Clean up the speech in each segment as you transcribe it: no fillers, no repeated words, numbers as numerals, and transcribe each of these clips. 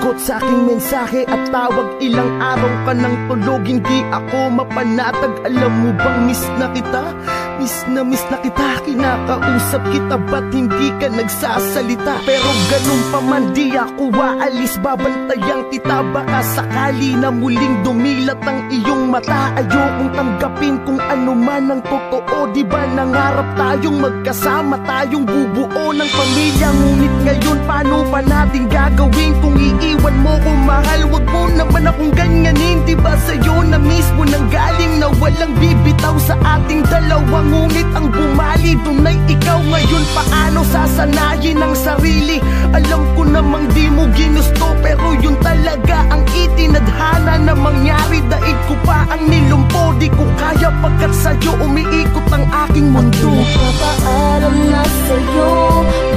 sagot sa aking mensahe at tawag. Ilang araw ka nang tulog, hindi ako mapanatag. Alam mo bang miss na kita? Miss na kita, kinakausap kita, ba't hindi ka nagsasalita? Pero ganun pa man di ako waalis, babantayan kita. Baka sakali na muling dumilat ang iyong mata. Ayokong tanggapin kung ano man ang totoo. Di ba nangarap tayong magkasama, tayong bubuo ng pamilya? Ngunit ngayon paano pa natin gagawin kung iiwan mo ko, mahal? Wag mo naman akong ganyanin. Di ba sa'yo na mismo nang galing na walang bibitaw sa ating dalawa? Ngunit ang bumali dun ay ikaw. Ngayon paano sasanayin ang sarili? Alam ko namang di mo ginusto, pero yun talaga ang itinadhana na mangyari. Daig ko pa ang nilumpo, di ko kaya pagkat sa'yo umiikot ang aking mundo. Nagpapaalam na sa'yo,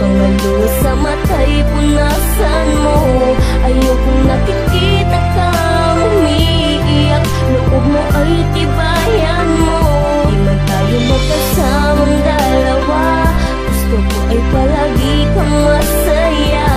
mga luha sa mata'y punasan mo. Ayokong nakikita kang umiiyak, loob mo ay tibayan mo. Di man tayo magkasamang dalawa, gusto ko ay palagi kang masaya.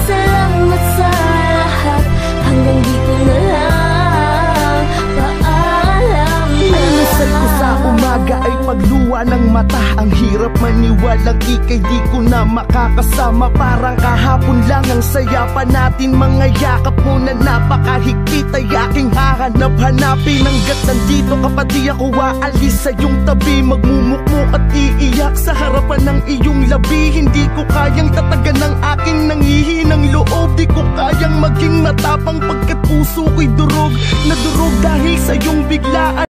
Salamat sa lahat, hanggang dito na lang, paalam na. Almusal ko sa umaga ay pagluwa ng mata. Ang hirap maniwalang ika'y di ko na makakasama. Parang kahapon lang ang saya pa natin. Mga yakap mo na napakahigpit ay aking hahanap-hanapin. Hanggat nandito ka pa di ako aalis sa iyong tabi. Magmumukmuk at iiyak sa harapan ng iyong labi. Hindi ko kayang tatagan ng aking nanghihinang loob. Di ko kayang maging matapang pagkat puso ko'y durog na durog dahil sa iyong biglaan.